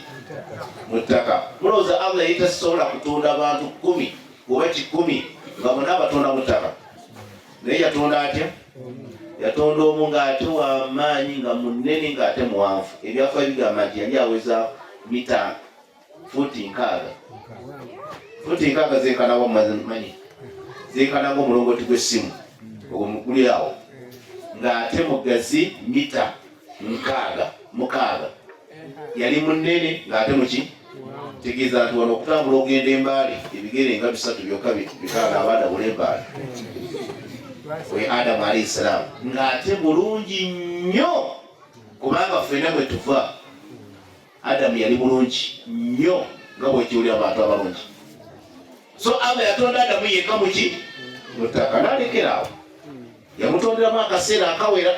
Mu ttaka. Mulowooza Allah yali tasobola kutonda abantu 10 oba 100 nga bonna abatonda mu ttaka? Naye yatonda atya? Yatonda omu ng'ate w'amaanyi nga munene ng'ate muwanvu. Ebyafa bigamba nti yali aweza mita futi 6. Futi 6 zenkanawo manyi. Zenkanawo omulongooti gw'essimu. Ogwo guli awo. Ng'ate mugazi mita 6. Yali munene ng'ate muki? Tegeeza nti wano okutambula ogenda embaale ebigere nga 3 byokka bikala abaana bulembaale. We Adamu alayhi salaam ng'ate bulungi nnyo kubanga ffenna bwe tuva Adamu yali bulungi nnyo nga bwekiwulira abantu abalungi. So Allah yatonda Adamu yekka muki? Mu ttaka n'alekeraawo. Yamutonderamu akaseera akawera,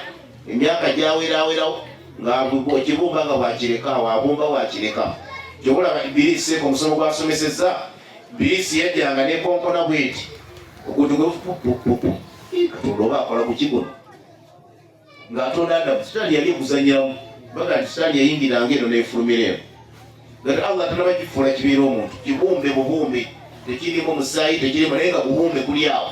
emyaka gyaweraawerawo ng'ekibumba nga bwakireka, wabumba bwakireka. Gyobulaba Ibirisi omusomo gw'asomesezza, Ibirisi yajjanga nekonkona bweti okutugo Katonda oba akola ku kigono ng'atonda Adamu sitaani yali ekuzanyiramu baga nti sitaani yayingiranga eno n'efulumira eno gati Allah tanaba kifuula kibeera omuntu kibumbe bubumbe tekirimu omusaayi tekirimu naye nga bubumbe kuli awo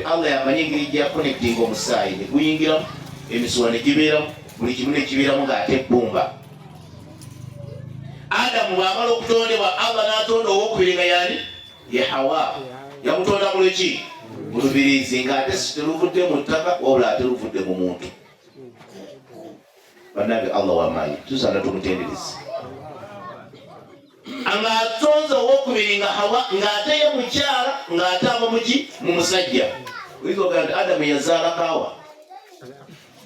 Allah yamanyi engeri gyakonectinga omusaayi ne guyingiramu emisuwa ne gibeeramu buli kimu ne kibeeramu ng'ate ebbumba. Adamu bw'amala okutondebwa Allah n'atonda owokubiri nga yani ye Hawa yamutonda mu leki mu lubirizi ng'ate teruvudde mu ttaka wabula ate luvudde mu muntu. Bannange Allah w'amaanyi tusaana tumutendereze ng'atonze owokubiri nga Hawa ng'ate ye mukyala ng'ate ava muki mu musajja. Oyinza okugamba nti Adamu yazaala kaawa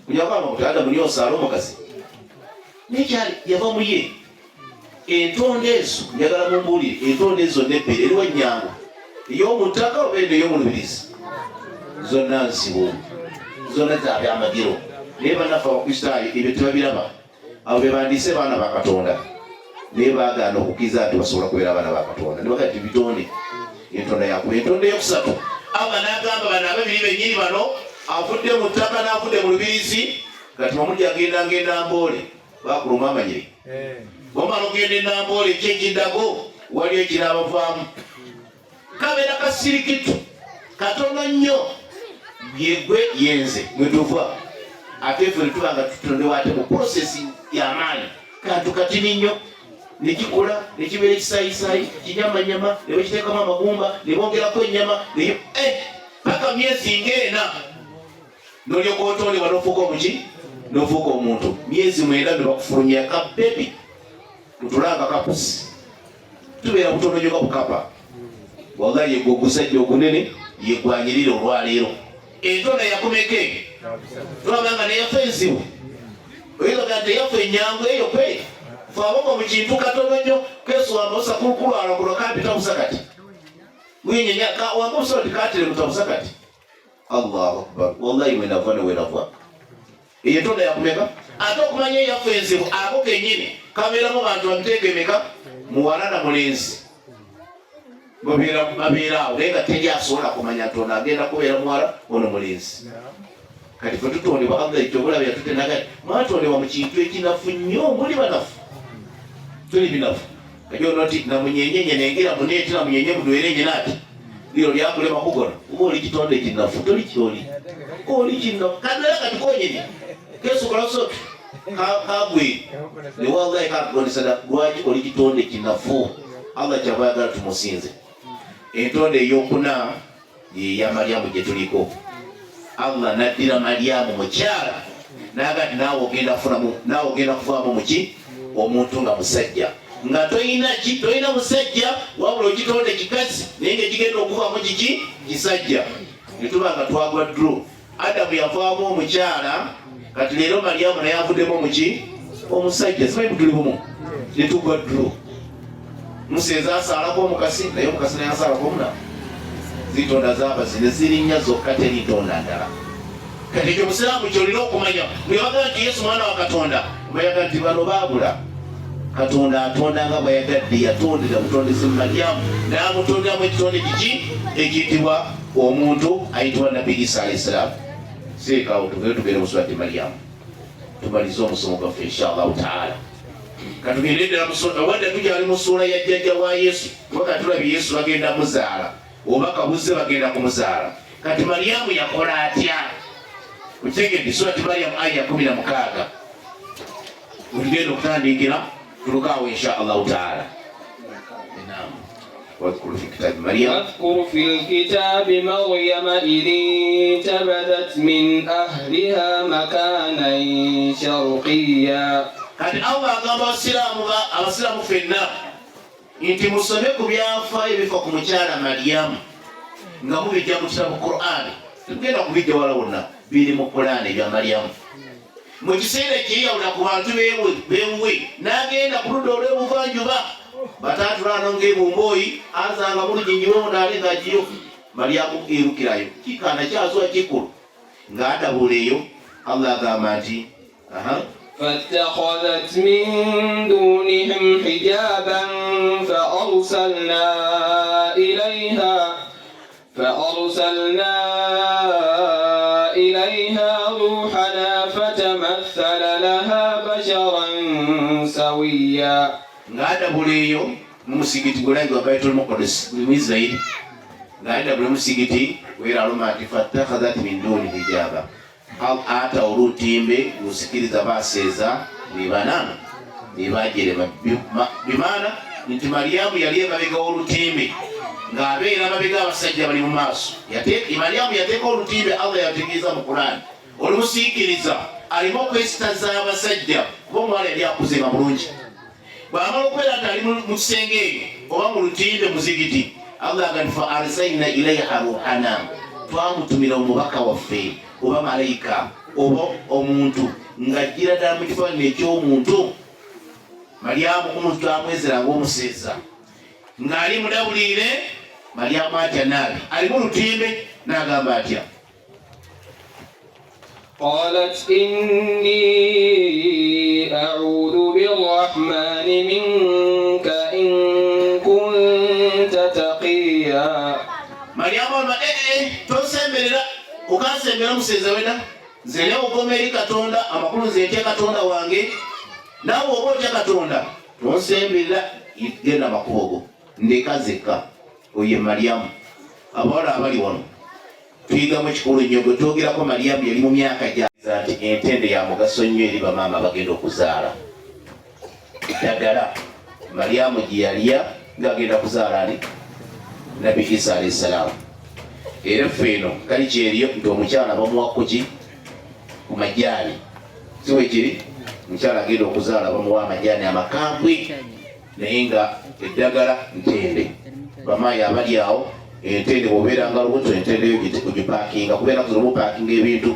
kujja kwama kuti Adamu niyo osaala omukazi nekyali yava mu ye. Entonde ezo njagala mumbuulire entonde ezo nebbiri eriwo ennyango ey'omuttaka oba eno ey'omulubirizi zonna nsibu zonna za byamagiro naye bannaffe abakristaayo ebyo tebabiraba. Abo be bandiise baana ba Katonda naye baagaana okukkiriza nti basobola kubeera baana ba Katonda ne bagaa ti bitonde entonda yakuba. Entonda eyokusatu Allah n'agamba bano ababiri bennyini bano avudde mu ttaka n'avudde mu lubirizi kati mamuli agenda Namboole bakuluma amanyiri bomala ogenda Namboole kyekiddago waliyo ekiraabavaamu kabeera kasirikitu katono nnyo yegwe yenze mwetuva ate ffe netuba nga tutondewo ate mu prosesi y'amaanyi kantu katini nnyo nekikula nekibeera ekisaayisayi kinyamanyama ne bakiteekamu amagumba ne bongerako ennyama neyo paka myezi ng'ena n'olyoka otondebwa n'ofuuka omuki n'ofuuka omuntu. Myezi 9 ne bakufulumya kabebi tutulanga kapusi tubeera butono nnyo kabukapa. Wallahi yegwe ogusajja ogunene yegwanyirira olwaleero. Entonda yakomeke tulabanga neyafa enzibu oyinza ga nti eyafa ennyango eyo kwe fe aboko mu kintu katono nnyo kesuwamba osakulkulwala kuno kampi tabusa kati winyenya wanga obusola tikatire mutabusa kati. Allahu akbar wallahi wenava newenava eyo entonda yakomeka. Ate okumanya eyafa enzibu ako kenyini kabeeramu bantu babitegemeka muwala na mulenzi babeera awo naye nga teri asobola kumanya nti agenda kubeera muwala ono mulenzi. Kati fe tutondebwa Allah ekyobulabe yatutenagati mwatondebwa mu kintu ekinafu nnyo muli banafu tuli binafu kajono nti namunyenyenye nengera muneeti namunyenye mudwerenye nati liro lyakulema kugona uba oli kitonde kinafu toli kyoli oli kinafu kadala kati konyeni kesukola sotu kagwe ne wallahi kakugondesada lwaki oli kitonde kinafu. Allah kyava yagala tumusinze. Entonde eyokuna ya Maryamu gye tuliko. Allah naddira Maryamu mukyala n'agati naawe ogenda kuvaamu muki omuntu nga musajja nga toyina musajja wabula okitonde kikazi naye ng'ekigenda okuvaamu kiki kisajja. Ne tuba nga twagwa dro. Adamu yavaamu omukyala kati leero Maryamu naye avuddemu muki omusajja. Simanyi butuli bumu ne tugwa dro. Museza asaalako omukasi naye omukasi naye asaalako omuna. Zitonda zaaba zine ziri nnya zokka teri ntonda ndala. Kati ekyo musiraamu kyolina okumanya bwe bagaa nti Yesu mwana wa Katonda bayaga nti bano baabula Katonda atonda nga bwayagadde yatondera butondesi mu Maryamu n'amutonderamu ekitonde kiki ekiyitibwa omuntu ayitibwa Nabbi Isa alayhi salaam. Seekaawo tubeere mu surati Maryamu tumalize omusomo gwaffe inshallah taala. Katugende ddala wadde tukyali mu ssuula ya jjajja wa Yesu kuba tulabye Yesu bagenda muzaala oba kabuze bagenda kumuzaala. Kati Maryamu yakola atya? Utegedde surati Maryamu aya 16 tugenda okutandikira tulukaawo inshallah taala. واذكر في كتاب مريم واذكر في الكتاب مريم إذ انتبذت من أهلها مكانا شرقيا. kati Allah agamba abasiraamu ffenna nti musome ku byafaayo ebifa ku mukyala Maryamu nga mubijja mu kitabo Qur'ani. Tugenda kubijja wala wonna biri mu Qur'ani ebya Maryamu. Mu kiseera ekiyawula ku bantu beewuwe n'agenda ku ludda olw'ebuvanjuba bataatulano ng'ebumbooyi azanga muluginyiwe munaale ng'agiyo. Maryamu erukirayo kikaana kyazuwa kikulu ng'adabula eyo. Allah agamba nti فاتخذت من دونهم حجابا فأرسلنا فأرسلنا إليها روحنا فتمثل لها بشرا سويا. ngada buleyo musigiti gulangi wa Baitul Maqdis mu Israel ngada bule musigiti wera alomati fattakhadhat min duni hijaba ata urutimbe usikiriza baseza nibanana nibagire bimana nti Mariamu yaliye mabega urutimbe ngabeera mabega abasajja bali mu maaso Mariamu yateeka olutimbe Allah yategeeza mu Qur'an olumusikiriza alimo okwesitaza abasajja ng'omwala yali akuzema bulungi bw'amala okubeera nti ali mu kisenge eyo oba mu lutimbe muzigiti Allah agamba fa arsalna ilayha ruhana twamutumira omubaka waffe oba malayika oba omuntu ng'ajjira ddala mu kifaananyi eky'omuntu Mariamu omuntu twamwezera ng'omuseeza ng'ali mudabulire Mariamu atya naabi ali mu lutimbe n'agamba atya قالت إني أعوذ بالرحمن منك إن كنت تقيا. Mariamu alma tosemberera ukasembera museza wena zele ugomeri Katonda amakulu zete Katonda wange nawe obotya Katonda tosemberera igenda makubogo ndekazeka oye Mariamu abawala abali wano tuyigamu ekikulu nnyo gwe twogerako Mariamu yali mu myaka gyaza nti entende ya mugaso nnyo eri bamaama bagenda okuzaala ddagala Mariamu gye yalya ng'agenda kuzaala ani Nabi Isa alayhi salaam era ffe eno kali kyeriyo nti omukyala bamuwako ki ku majaani si wekiri omukyala agenda okuzaala bamuwa amajaani amakambwe naye nga eddagala ntende bamaayi abali awo entende bw'obeera nga lubuto entende yo ogipaakinga kubeera kuzoba opaakinga ebintu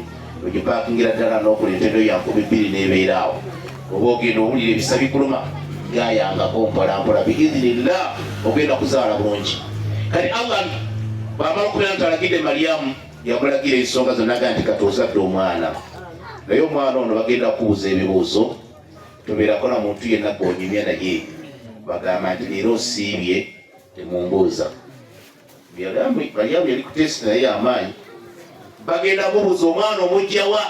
ogipaakingira ddala n'okola entende yo yankuba 2 n'ebeera awo oba ogenda owulira ebisa bikuluma gayangako mpolampola biizinillah ogenda kuzaala bulungi kati Allah bw'amala okubeera nti alagidde Mariamu yamulagira ensonga zonna agaa nti kati ozadde omwana naye omwana ono bagenda kubuuza ebibuuzo tobeerako na muntu yenna gw'onyumya naye bagamba nti leero osiibye temumbuuza Mariamu yali kutesti naye amaanyi bagenda mubuuza omwana omugjawa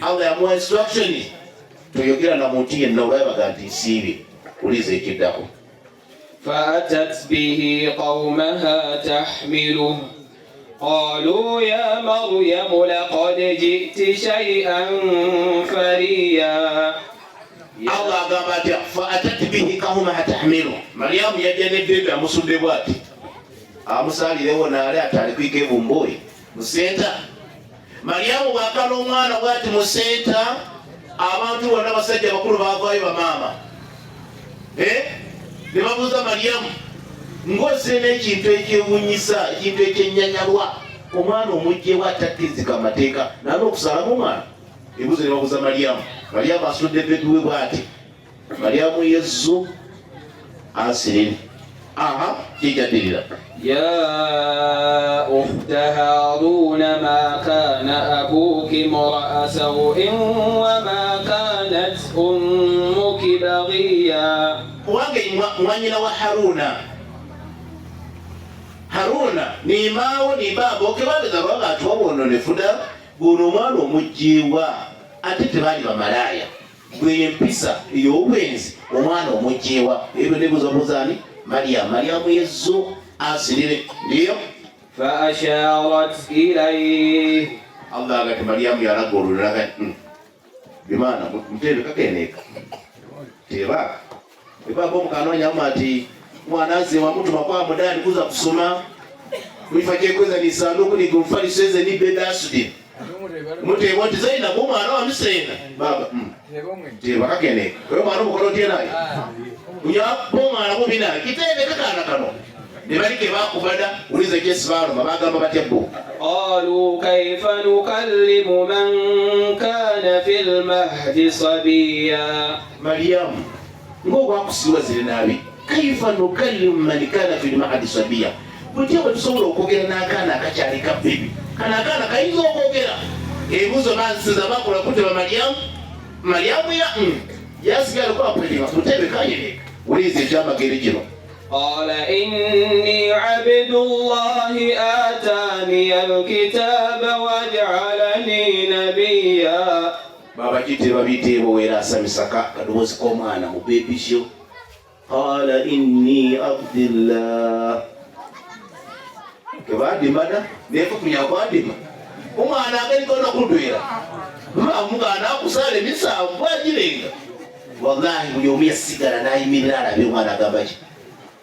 Allah yamuwa instruction toyogera na muntu yenna olwaye baga nti nsiibye uliza ekiddako فأتت به قومها تحمله قالوا يا مريم لقد جئت شيئا فريا. Allah agamba ati فأتت به قومها تحمله Mariamu yajja n'ebbebe amusudde bw'ati amusaalirewo naale atalikwika ebumboyi mu senta. Mariamu bw'akala omwana bw'ati mu senta abantu bonna abasajja bakulu baavaayo bamaama ne babuuza Mariamu ng'ozze n'ekintu ekyewunyisa ekintu ekyennyanyalwa omwana omugjewo atakkirizika mu mateeka naye okusaalamu omwana ebuuzo ne babuuza Mariamu. Mariamu asudde ebbebi we bw'ati Mariamu Yesu asireni kijaddirira يا أخت هارون ما كان أبوك امرأ سوء وما كانت أمك بغيا. Wange mwanyina wa Haruna ni maawo ni baba okebageza baga atwabononefu dda guno omwana omugjeewa ate tebaali bamalaya bweyo empisa ey'obwenzi omwana omugjeewa ebyo nebuzabuza ani Mariamu Yesu asirire ndiyo فأشارت إليه. Allah agati Mariamu yalaga olulala bimana mutebe kakeneka tebaka ebaba omukanonyamu ati mwana azewa mutuma kwa mudani kuza kusoma kuifaje kweza ni sanduku ni kumfalisa eze ni bedasudi mutebo nti zaina mwana wa msena baba tebaka keneka kwa mwana mukono tena kunya mwana mubina kitebe kakana kano nibalike bakubada ulize kyesibalo babagamba batyabbo. قالوا كيف نكلم من كان في المهد صبيا. Mariamu ng'ogwa kusiwa zire nabi kaifa nukallimu man kana fil mahdi sabiya butya bwe tusobola okwogera n'akaana akakyali ka bibi kana akaana kayinza okwogera ebibuuzo bansiza bakola kuteba Mariamu yasigala kwapulira mutebe kanyereka uliza ekyamagere kino قال إني عبد الله آتاني الكتاب وجعلني نبيا. Baba kiteba bitebo wera asamisaka kadobozi k'omwana mu bebisyo. Qala inni abdillah. Kebadimada neko kunyakwadima. Omwana agaliko nakudwera. Omwana akusale misambu agirenga. Wallahi buli omu yasigala n'ayimirira alabe omwana agamba ki.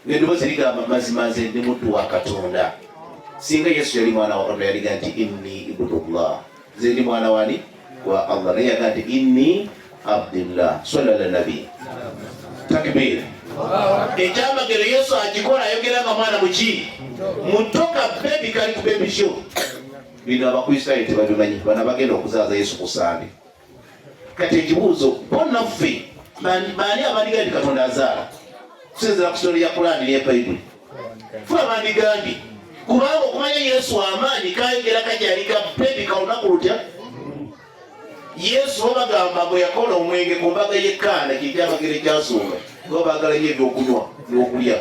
Ng'eddoboozi ligamba mazima nze ndi muddu wa Katonda. Singa Yesu yali mwana wa Katonda yaliga nti inni ibudullah. Nze ndi mwana wani wa Allah. Naye yaga nti inni abdillah. Swalla ala nabi. Takbir. Ekyamagero Yesu agikola ayogera nga mwana muki. Mutoka bebi kali ku baby show. Bino abakristaayo tebabimanyi. Bano bagenda okuzaaza Yesu ku Sande. Kati ekibuuzo bonna ffe baani abandiga nti Katonda azaala. Kusinziira ku sitoli ya Qur'ani ne Bayibuli. Ffe abandiga nti kubanga okumanya Yesu amaanyi kayogera kakyali ka bebi kawunaku lutya. Yesu obagamba bwe yakola omwenge ku mbaga y'ekkaana ky'ekyamagero ekyasooka nga baagala nnyo ebyokunywa n'okulya.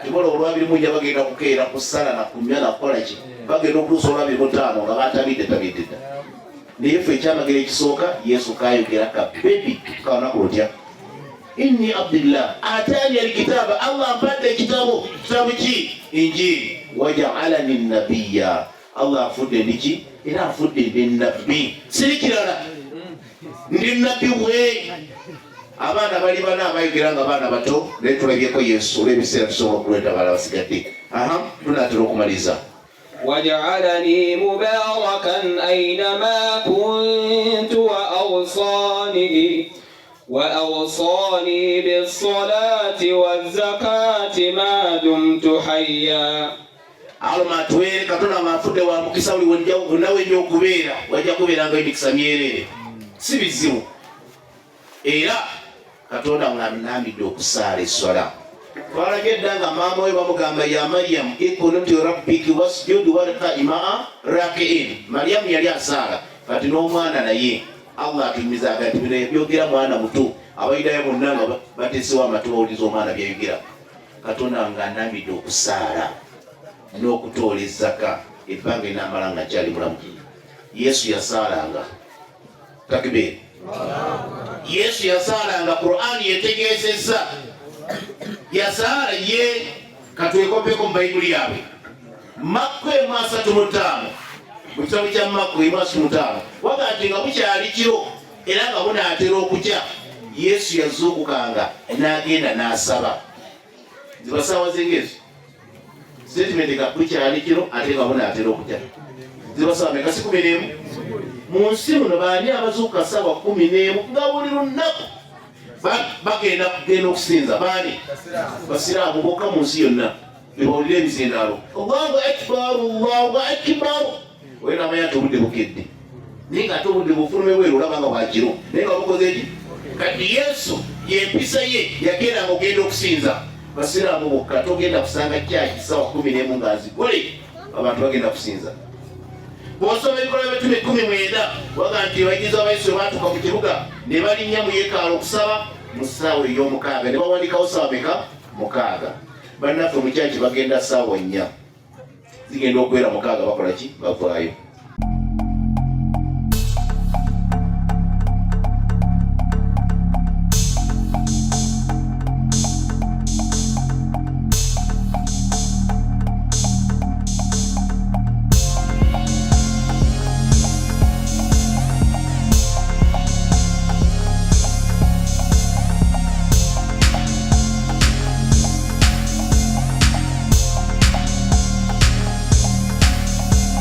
Kibola olwabiri munja bagenda kukeera kusala na kunywa na kukola ki bagenda okutuusa olwabiri mutaano nga batabidde dda. Naye ffe ekyamagero ekisooka Yesu kayogera ka bebi kawunaku lutya. Inni abdillah atani alkitaba. Allah ampadde ekitabo. Kitabu ki? Injili. Waja'alani nabiyya. Allah afudde ndiki era afudde ndi nabbi. Siri kirala. Ndi nabbi we. Abaana bali bana abayogera nga baana bato naye tulabyeko Yesu olw'ebiseera tusobola okuleeta balala basigadde. Tunaatera okumaliza. وجعلني مباركا أينما كنت وأوصاني بالصلاة والزكاة ما دمت حيا. Alma tuwe Katonda mafude wa mukisa uli nawe nyo okubeera wajja kubeera nga emikisa myerere si bizibu. Era Katonda ng'anamidde okusaala esswala. Twalagedda nga maama we bamugamba ya Mariyamu ikunuti rabbiki wasjudi warka'i ma'a raki'in. Mariyamu yali asaala kati n'omwana naye Allah atumizaga nti bino ebyogera mwana muto abayitayo bonna nga bateesewo amatu bawuliza omwana byayogera. Katonda ng'anamidde okusaala n'okutoola ezzaka ebbanga enamala nga kyali mulamu. Yesu yasaalanga. Takbir. Yesu yasaalanga. Qur'ani yetegeezezza yasaala ye katwekopeko mu Bayibuli yaabwe. Makko 35 mu kitabu kya Makko 35 wakati nga bukyali kiro era nga bunaatera okukya Yesu yazuukukanga n'agenda n'asaba. Zibasaawa zengezo statement ga bukyali kiro ate nga bunaatera okukya. Zibasaawa meka si 11 mu nsi muno baani abazuuka ssaawa 11 nga buli lunaku bagenda okusinza baani basiraamu bokka mu nsi yonna bebawulira ebizindaalo. Allahu akbar Allahu akbar. Wena amanya nti obudde bukedde naye nga ate obudde bufulume bweru olaba nga bwakiro naye nga bukoze eki. Kati Yesu yempisa ye yagendanga ogenda okusinza basiraamu bokka. Togenda kusanga kyaki ssaawa 11 nga azigole abantu bagenda kusinza. Bw'osoma ebikola by'Ebitume 19 waga nti abayigirizwa b'Yesu bwe baatuuka mu kibuga ne balinnya mu yeekaalu okusaba mu ssaawa ey'omukaaga ne bawandikawo ssaawa meka? 6. Bannaffe mu kyaki bagenda ssaawa 4 zigenda okubeera 6 bakola ki? Bavaayo.